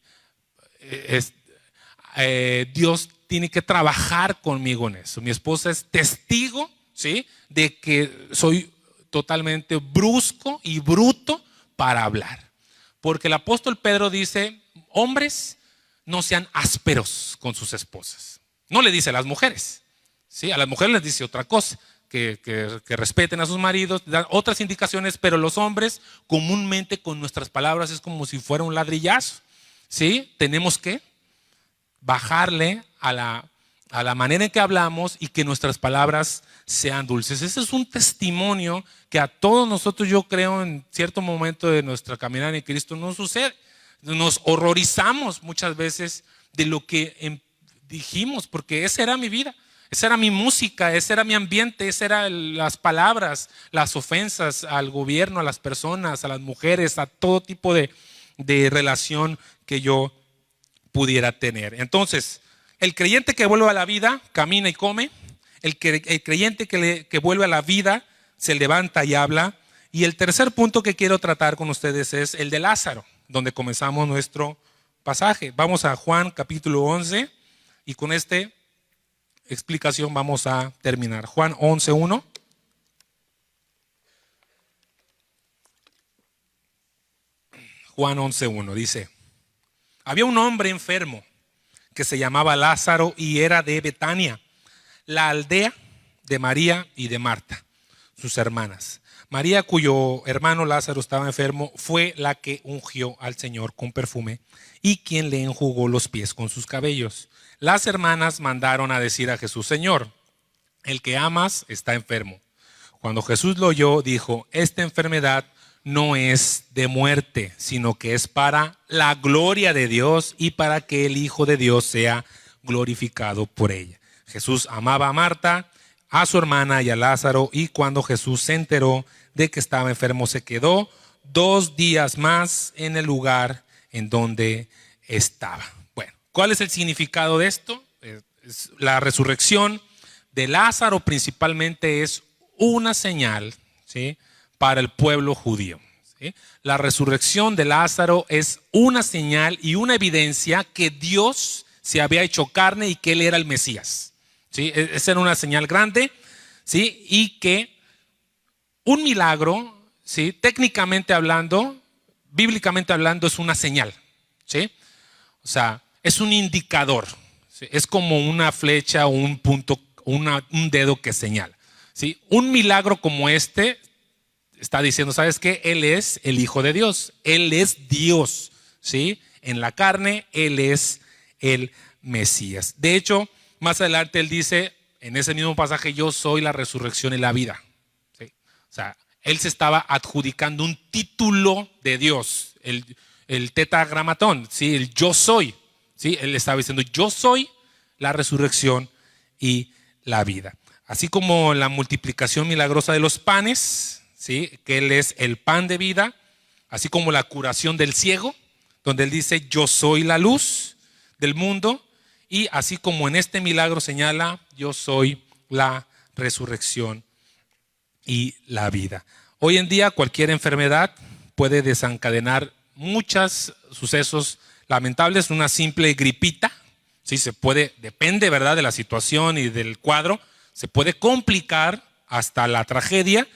Dios tiene que trabajar conmigo en eso. Mi esposa es testigo, ¿sí?, de que soy totalmente brusco y bruto para hablar. Porque el apóstol Pedro dice, hombres, no sean ásperos con sus esposas. No le dice a las mujeres, ¿sí? A las mujeres les dice otra cosa, que respeten a sus maridos, dan otras indicaciones, pero los hombres comúnmente con nuestras palabras es como si fuera un ladrillazo, ¿sí? Tenemos que bajarle a la manera en que hablamos y que nuestras palabras sean dulces. Ese es un testimonio que a todos nosotros, yo creo, en cierto momento de nuestra caminata en Cristo nos sucede. Nos horrorizamos muchas veces de lo que dijimos, porque esa era mi vida, esa era mi música, ese era mi ambiente, esas eran las palabras, las ofensas al gobierno, a las personas, a las mujeres, a todo tipo de relación que yo pudiera tener. Entonces, el creyente que vuelve a la vida camina y come. El creyente que vuelve a la vida se levanta y habla. Y el tercer punto que quiero tratar con ustedes es el de Lázaro, donde comenzamos nuestro pasaje. Vamos a Juan capítulo 11 y con esta explicación vamos a terminar. Juan 11:1. Juan 11:1 dice: había un hombre enfermo que se llamaba Lázaro y era de Betania, la aldea de María y de Marta, sus hermanas. María, cuyo hermano Lázaro estaba enfermo, fue la que ungió al Señor con perfume y quien le enjugó los pies con sus cabellos. Las hermanas mandaron a decir a Jesús: Señor, el que amas está enfermo. Cuando Jesús lo oyó, dijo: esta enfermedad no es de muerte, sino que es para la gloria de Dios y para que el Hijo de Dios sea glorificado por ella. Jesús amaba a Marta, a su hermana y a Lázaro, y cuando Jesús se enteró de que estaba enfermo, se quedó 2 días más en el lugar en donde estaba. Bueno, ¿cuál es el significado de esto? La resurrección de Lázaro principalmente es una señal, ¿sí?, para el pueblo judío, ¿sí? La resurrección de Lázaro es una señal y una evidencia que Dios se había hecho carne y que Él era el Mesías, ¿sí? Esa era una señal grande, ¿sí? Y que un milagro, ¿sí?, técnicamente hablando, bíblicamente hablando, es una señal, ¿sí? O sea, es un indicador, ¿sí? Es como una flecha o un punto, un dedo que señala, ¿sí? Un milagro como este está diciendo, ¿sabes qué? Él es el Hijo de Dios, Él es Dios, ¿sí? En la carne, Él es el Mesías. De hecho, más adelante Él dice, en ese mismo pasaje, yo soy la resurrección y la vida, ¿sí? O sea, Él se estaba adjudicando un título de Dios, el tetragramatón, ¿sí?, el yo soy, ¿sí? Él estaba diciendo, yo soy la resurrección y la vida. Así como la multiplicación milagrosa de los panes, ¿sí?, que Él es el pan de vida, así como la curación del ciego, donde Él dice, yo soy la luz del mundo, y así como en este milagro señala, yo soy la resurrección y la vida. Hoy en día cualquier enfermedad puede desencadenar muchos sucesos lamentables. Una simple gripita, ¿sí?, se puede, depende, ¿verdad?, de la situación y del cuadro, se puede complicar hasta la tragedia.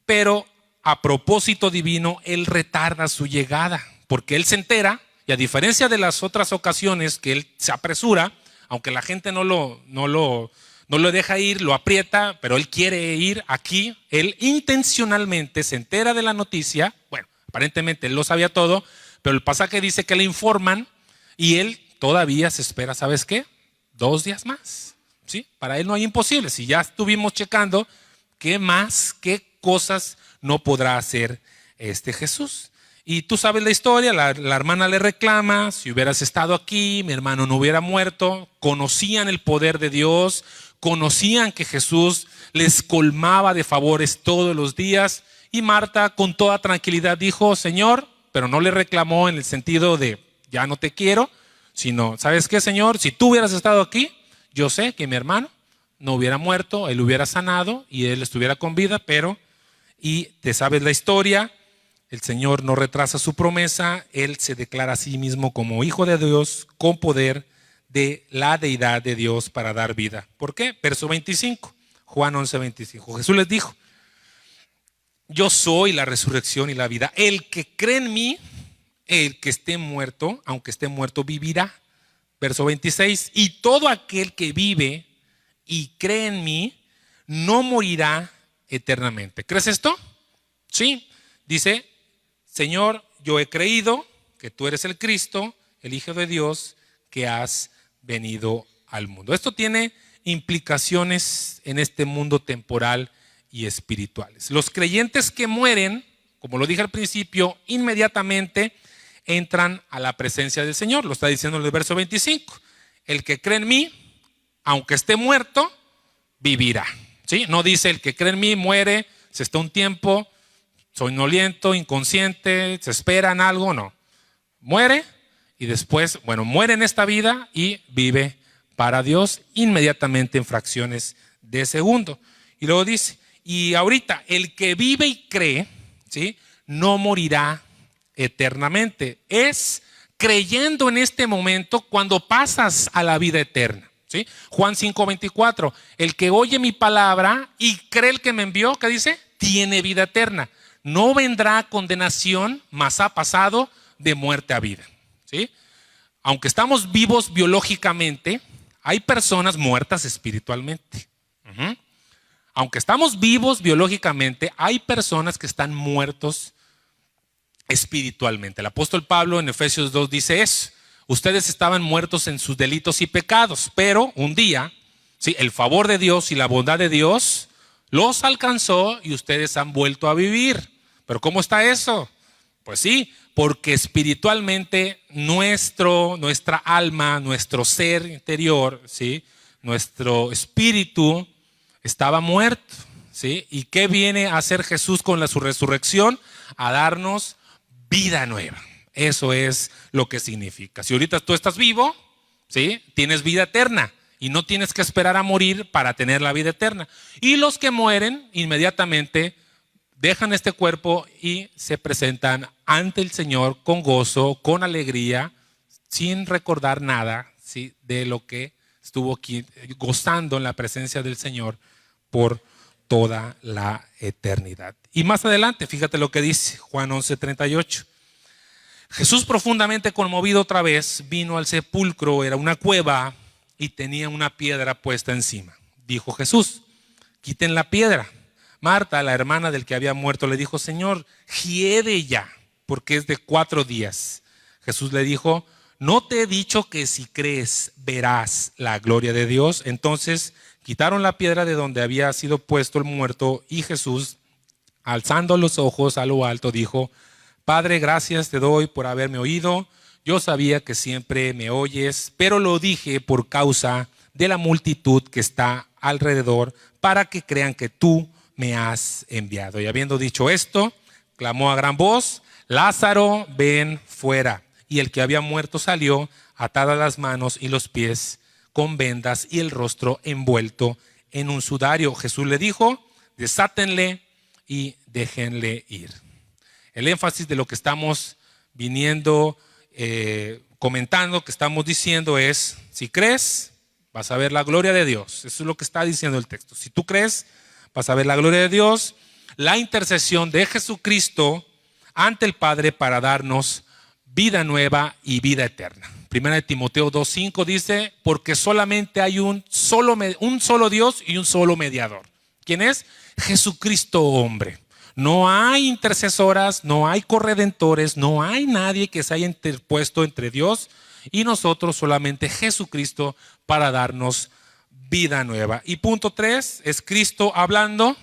Pero a propósito divino, Él retarda su llegada, porque Él se entera, y a diferencia de las otras ocasiones que Él se apresura, aunque la gente no lo deja ir, lo aprieta, pero Él quiere ir. Aquí Él intencionalmente se entera de la noticia. Bueno, aparentemente Él lo sabía todo, pero el pasaje dice que le informan y Él todavía se espera, ¿sabes qué? 2 días más, ¿sí? Para Él no hay imposible. Si ya estuvimos checando, ¿qué más, qué cosas no podrá hacer este Jesús? Y tú sabes la historia, la hermana le reclama: si hubieras estado aquí, mi hermano no hubiera muerto. Conocían el poder de Dios, conocían que Jesús les colmaba de favores todos los días. Y Marta con toda tranquilidad dijo: Señor, pero no le reclamó en el sentido de ya no te quiero, sino, ¿sabes qué, Señor? Si tú hubieras estado aquí, yo sé que mi hermano no hubiera muerto, él hubiera sanado y él estuviera con vida, pero, y te sabes la historia, el Señor no retrasa su promesa, Él se declara a sí mismo como Hijo de Dios, con poder de la deidad de Dios para dar vida. ¿Por qué? Verso 25, Juan 11:25. Jesús les dijo: yo soy la resurrección y la vida. El que cree en mí, el que esté muerto, aunque esté muerto, vivirá. Verso 26, y todo aquel que vive y cree en mí, no morirá eternamente. ¿Crees esto? Sí. Dice: Señor, yo he creído que tú eres el Cristo, el Hijo de Dios, que has venido al mundo. Esto tiene implicaciones en este mundo temporal y espirituales. Los creyentes que mueren, como lo dije al principio, inmediatamente entran a la presencia del Señor. Lo está diciendo en el verso 25. El que cree en mí, aunque esté muerto, vivirá. ¿Sí? No dice el que cree en mí muere, se está un tiempo somnoliento, inconsciente, se espera en algo. No. Muere y después, muere en esta vida y vive para Dios inmediatamente en fracciones de segundo. Y luego dice: y ahorita el que vive y cree, ¿sí?, no morirá eternamente. Es creyendo en este momento cuando pasas a la vida eterna, ¿sí? Juan 5:24, el que oye mi palabra y cree el que me envió, ¿qué dice? Tiene vida eterna. No vendrá condenación, mas ha pasado de muerte a vida, ¿sí? Aunque estamos vivos biológicamente, hay personas muertas espiritualmente. Aunque estamos vivos biológicamente, hay personas que están muertos espiritualmente. El apóstol Pablo en Efesios 2 dice eso: ustedes estaban muertos en sus delitos y pecados, pero un día, ¿sí?, el favor de Dios y la bondad de Dios los alcanzó y ustedes han vuelto a vivir. ¿Pero cómo está eso? Pues sí, porque espiritualmente nuestra alma, nuestro ser interior, ¿sí?, nuestro espíritu estaba muerto, ¿sí? ¿Y qué viene a hacer Jesús con su resurrección? A darnos vida nueva. Eso es lo que significa. Si ahorita tú estás vivo, ¿sí?, tienes vida eterna y no tienes que esperar a morir para tener la vida eterna. Y los que mueren inmediatamente dejan este cuerpo y se presentan ante el Señor con gozo, con alegría, sin recordar nada, ¿sí?, de lo que estuvo aquí gozando en la presencia del Señor por toda la eternidad. Y más adelante, fíjate lo que dice Juan 11:38. Jesús, profundamente conmovido otra vez, vino al sepulcro, era una cueva y tenía una piedra puesta encima. Dijo Jesús: quiten la piedra. Marta, la hermana del que había muerto, le dijo: Señor, hiede ya, porque es de 4 días. Jesús le dijo: ¿no te he dicho que si crees verás la gloria de Dios? Entonces quitaron la piedra de donde había sido puesto el muerto y Jesús, alzando los ojos a lo alto, dijo: Padre, gracias te doy por haberme oído. Yo sabía que siempre me oyes, pero lo dije por causa de la multitud que está alrededor, para que crean que tú me has enviado. Y habiendo dicho esto, clamó a gran voz: Lázaro, ven fuera. Y el que había muerto salió, atadas las manos y los pies con vendas y el rostro envuelto en un sudario. Jesús le dijo: desátenle y déjenle ir. El énfasis de lo que estamos viniendo comentando, que estamos diciendo es: si crees, vas a ver la gloria de Dios. Eso es lo que está diciendo el texto. Si tú crees, vas a ver la gloria de Dios. la intercesión de Jesucristo ante el Padre para darnos vida nueva y vida eterna. Primera de Timoteo 2:5 dice, porque solamente hay un solo Dios y un solo mediador. ¿Quién es? Jesucristo hombre. No hay intercesoras, no hay corredentores, no hay nadie que se haya interpuesto entre Dios y nosotros, solamente Jesucristo para darnos vida nueva. Y punto 3 es Cristo hablando,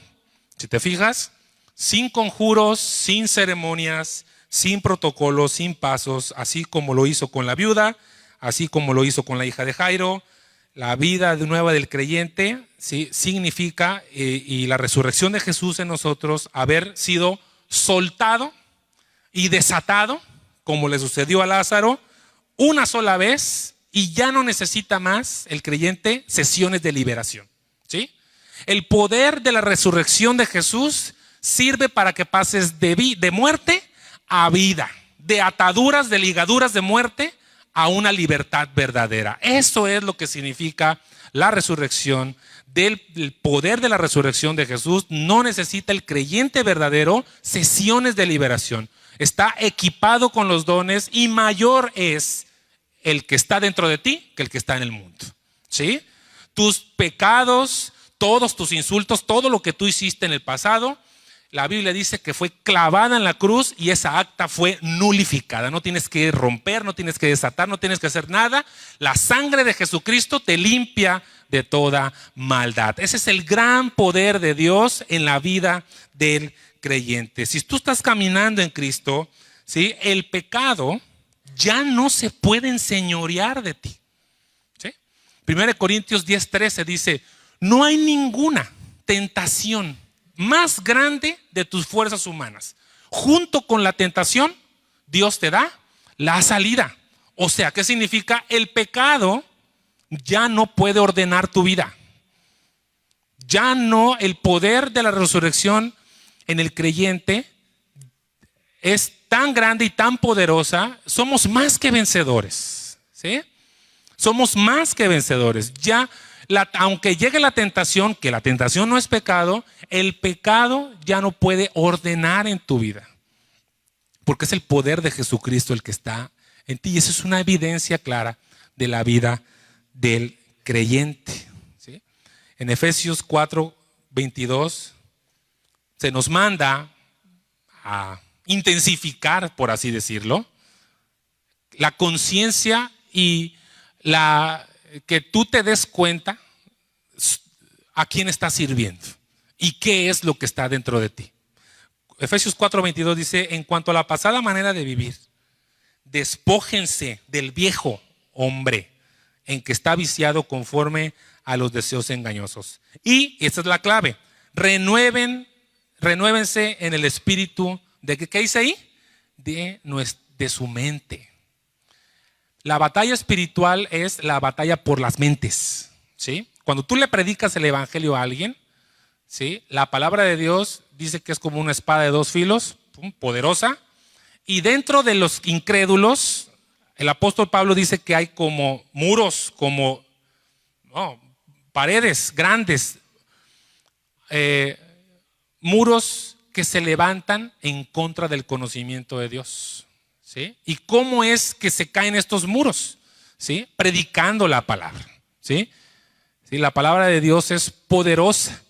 si te fijas, sin conjuros, sin ceremonias, sin protocolos, sin pasos, así como lo hizo con la viuda, así como lo hizo con la hija de Jairo. La vida nueva del creyente, ¿sí?, significa, y la resurrección de Jesús en nosotros, haber sido soltado y desatado, como le sucedió a Lázaro, una sola vez, y ya no necesita más el creyente sesiones de liberación, ¿sí? El poder de la resurrección de Jesús sirve para que pases de muerte a vida, de ataduras, de ligaduras de muerte a una libertad verdadera. Eso es lo que significa la resurrección. Del poder de la resurrección de Jesús no necesita el creyente verdadero sesiones de liberación. Está equipado con los dones y mayor es el que está dentro de ti que el que está en el mundo, ¿sí? Tus pecados, todos tus insultos, todo lo que tú hiciste en el pasado, la Biblia dice que fue clavada en la cruz y esa acta fue nulificada. No tienes que romper, no tienes que desatar, no tienes que hacer nada. La sangre de Jesucristo te limpia de toda maldad. Ese es el gran poder de Dios en la vida del creyente. Si tú estás caminando en Cristo, ¿sí?, el pecado ya no se puede enseñorear de ti, ¿sí? 1 Corintios 10:13 dice, no hay ninguna tentación más grande de tus fuerzas humanas. Junto con la tentación, Dios te da la salida. O sea, ¿qué significa? El pecado ya no puede ordenar tu vida. Ya no, el poder de la resurrección en el creyente es tan grande y tan poderosa. Somos más que vencedores, ¿sí? Somos más que vencedores. Ya, aunque llegue la tentación, que la tentación no es pecado, el pecado ya no puede ordenar en tu vida, porque es el poder de Jesucristo el que está en ti. Y eso es una evidencia clara de la vida del creyente, ¿sí? En Efesios 4:22 se nos manda a intensificar, por así decirlo, la conciencia y que tú te des cuenta a quién estás sirviendo y qué es lo que está dentro de ti. Efesios 4:22 dice, en cuanto a la pasada manera de vivir, despójense del viejo hombre en que está viciado conforme a los deseos engañosos. Y esta es la clave, renuévense en el espíritu de ¿qué dice ahí? De su mente. La batalla espiritual es la batalla por las mentes, ¿sí? Cuando tú le predicas el evangelio a alguien, ¿sí?, la palabra de Dios dice que es como una espada de dos filos, poderosa, y dentro de los incrédulos, el apóstol Pablo dice que hay como muros, como paredes grandes, muros que se levantan en contra del conocimiento de Dios, ¿sí? ¿Y cómo es que se caen estos muros? ¿Sí? Predicando la palabra, ¿sí? ¿Sí? La palabra de Dios es poderosa.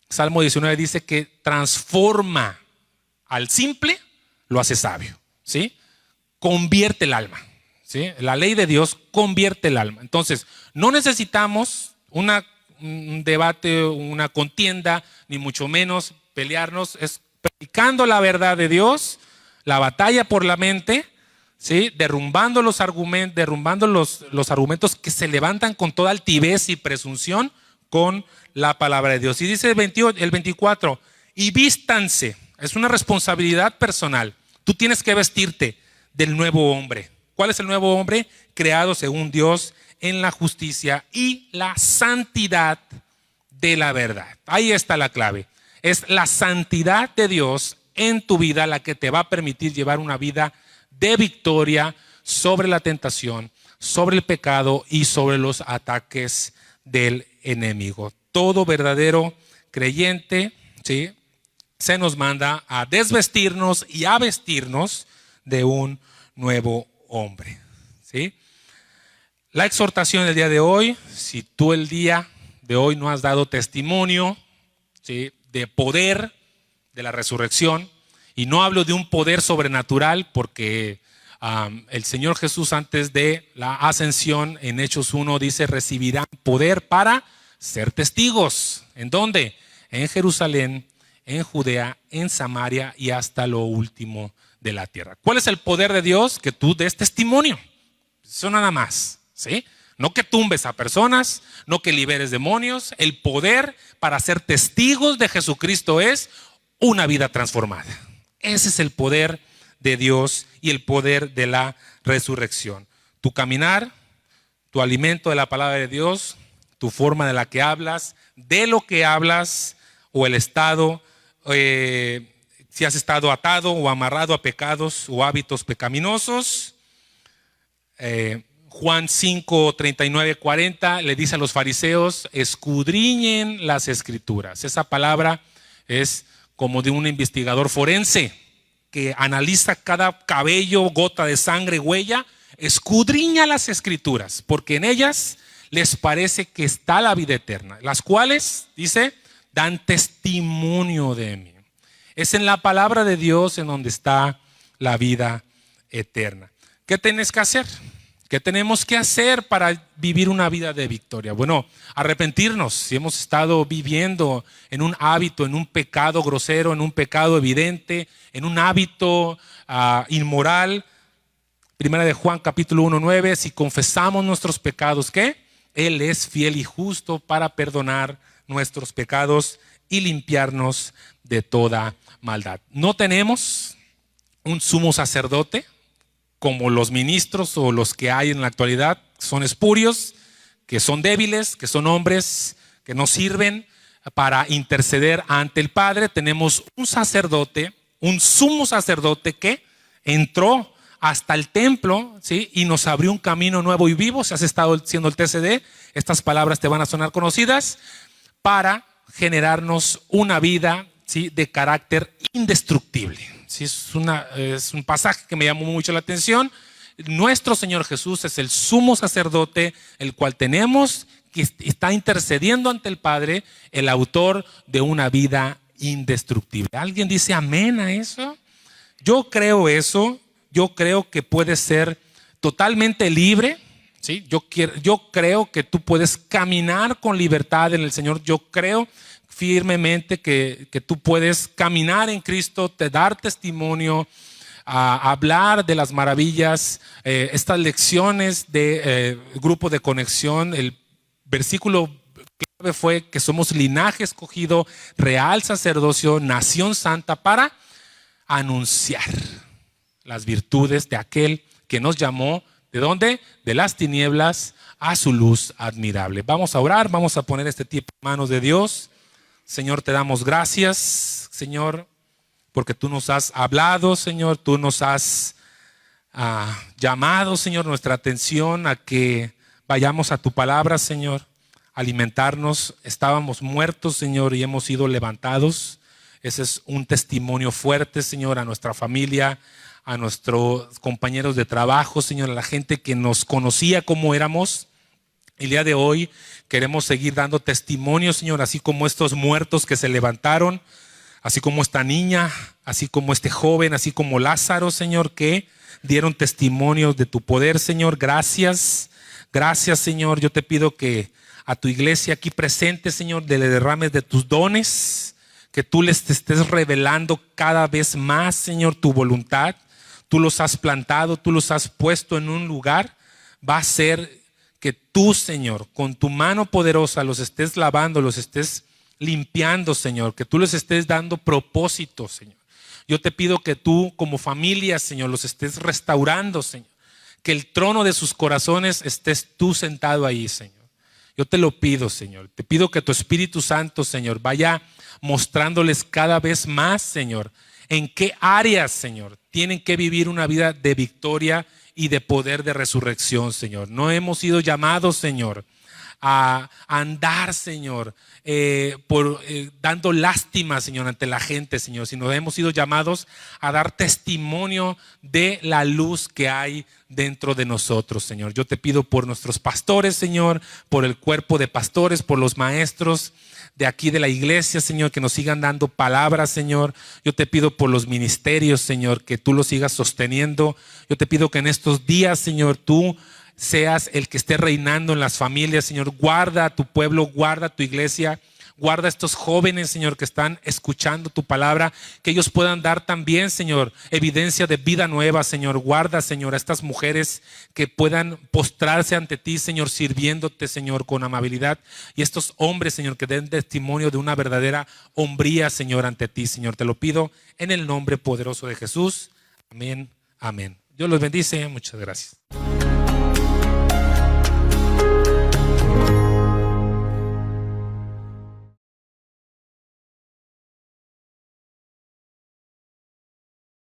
Salmo 19 dice que transforma al simple, lo hace sabio, ¿sí? Convierte el alma, ¿sí? La ley de Dios convierte el alma. Entonces, no necesitamos un debate, una contienda, ni mucho menos pelearnos. Es predicando la verdad de Dios, la batalla por la mente, ¿sí?, derrumbando los argumentos que se levantan con toda altivez y presunción con la palabra de Dios. Y dice el 24, y vístanse, es una responsabilidad personal. Tú tienes que vestirte del nuevo hombre. ¿Cuál es el nuevo hombre? Creado según Dios en la justicia y la santidad de la verdad. Ahí está la clave. Es la santidad de Dios en tu vida la que te va a permitir llevar una vida de victoria sobre la tentación, sobre el pecado y sobre los ataques del enemigo. Todo verdadero creyente, ¿sí?, se nos manda a desvestirnos y a vestirnos de un nuevo hombre. ¿Sí? La exhortación del día de hoy, si tú el día de hoy no has dado testimonio, ¿sí?, de poder de la resurrección, y no hablo de un poder sobrenatural porque el Señor Jesús antes de la ascensión en Hechos 1 dice: recibirán poder para ser testigos. ¿En dónde? En Jerusalén, en Judea, en Samaria y hasta lo último de la tierra. ¿Cuál es el poder de Dios? Que tú des testimonio. Eso nada más, ¿sí? No que tumbes a personas, no que liberes demonios. El poder para ser testigos de Jesucristo es una vida transformada. Ese es el poder de Dios y el poder de la resurrección. Tu caminar, tu alimento de la palabra de Dios, tu forma de la que hablas, de lo que hablas, o el estado, si has estado atado o amarrado a pecados o hábitos pecaminosos. Juan 5, 39, 40 le dice a los fariseos: escudriñen las escrituras. Esa palabra es como de un investigador forense que analiza cada cabello, gota de sangre, huella. Escudriña las escrituras, porque en ellas les parece que está la vida eterna, las cuales, dice, dan testimonio de mí. Es en la palabra de Dios en donde está la vida eterna. ¿Qué tienes que hacer? ¿Qué tenemos que hacer para vivir una vida de victoria? Bueno, arrepentirnos si hemos estado viviendo en un hábito, en un pecado grosero, en un pecado evidente, en un hábito inmoral. Primera de Juan capítulo 1, 9, si confesamos nuestros pecados, ¿qué? Él es fiel y justo para perdonar nuestros pecados y limpiarnos de toda maldad. No tenemos un sumo sacerdote como los ministros o los que hay en la actualidad. Son espurios, que son débiles, que son hombres que no sirven para interceder ante el Padre. Tenemos un sacerdote, un sumo sacerdote que entró hasta el templo, ¿sí?, y nos abrió un camino nuevo y vivo. Si has estado haciendo el TCD, estas palabras te van a sonar conocidas, para generarnos una vida, ¿sí?, de carácter indestructible. Sí, es un pasaje que me llamó mucho la atención. Nuestro Señor Jesús es el sumo sacerdote, el cual tenemos, que está intercediendo ante el Padre, el autor de una vida indestructible. ¿Alguien dice amén a eso? Yo creo eso. Yo creo que puedes ser totalmente libre, ¿sí? Yo creo que tú puedes caminar con libertad en el Señor. Yo creo firmemente que tú puedes caminar en Cristo, te dar testimonio, hablar de las maravillas, estas lecciones de grupo de conexión. El versículo clave fue que somos linaje escogido, real sacerdocio, nación santa, para anunciar las virtudes de aquel que nos llamó, ¿de dónde? De las tinieblas a su luz admirable. Vamos a orar, vamos a poner este tiempo en manos de Dios. Señor, te damos gracias, Señor, porque tú nos has hablado, Señor, tú nos has llamado, Señor, nuestra atención a que vayamos a tu palabra, Señor, alimentarnos. Estábamos muertos, Señor, y hemos sido levantados. Ese es un testimonio fuerte, Señor, a nuestra familia, a nuestros compañeros de trabajo, Señor, a la gente que nos conocía como éramos. El día de hoy queremos seguir dando testimonio, Señor, así como estos muertos que se levantaron, así como esta niña, así como este joven, así como Lázaro, Señor, que dieron testimonio de tu poder, Señor. Gracias, gracias, Señor. Yo te pido que a tu iglesia aquí presente, Señor, le derrames de tus dones, que tú les estés revelando cada vez más, Señor, tu voluntad. Tú los has plantado, tú los has puesto en un lugar. Va a ser que tú, Señor, con tu mano poderosa los estés lavando, los estés limpiando, Señor, que tú les estés dando propósito, Señor. Yo te pido que tú como familia, Señor, los estés restaurando, Señor. Que el trono de sus corazones estés tú sentado ahí, Señor. Yo te lo pido, Señor. Te pido que tu Espíritu Santo, Señor, vaya mostrándoles cada vez más, Señor, en qué áreas, Señor, tienen que vivir una vida de victoria y de poder de resurrección, Señor. No hemos sido llamados, Señor, a andar, Señor, dando lástima, Señor, ante la gente, Señor, sino hemos sido llamados a dar testimonio de la luz que hay dentro de nosotros, Señor. Yo te pido por nuestros pastores, Señor, por el cuerpo de pastores, por los maestros de aquí de la iglesia, Señor, que nos sigan dando palabras, Señor. Yo te pido por los ministerios, Señor, que tú los sigas sosteniendo. Yo te pido que en estos días, Señor, tú seas el que esté reinando en las familias, Señor. Guarda a tu pueblo, guarda a tu iglesia. Guarda a estos jóvenes, Señor, que están escuchando tu palabra, que ellos puedan dar también, Señor, evidencia de vida nueva, Señor. Guarda, Señor, a estas mujeres que puedan postrarse ante ti, Señor, sirviéndote, Señor, con amabilidad. Y estos hombres, Señor, que den testimonio de una verdadera hombría, Señor, ante ti, Señor. Te lo pido en el nombre poderoso de Jesús. Amén, amén. Dios los bendice. Muchas gracias.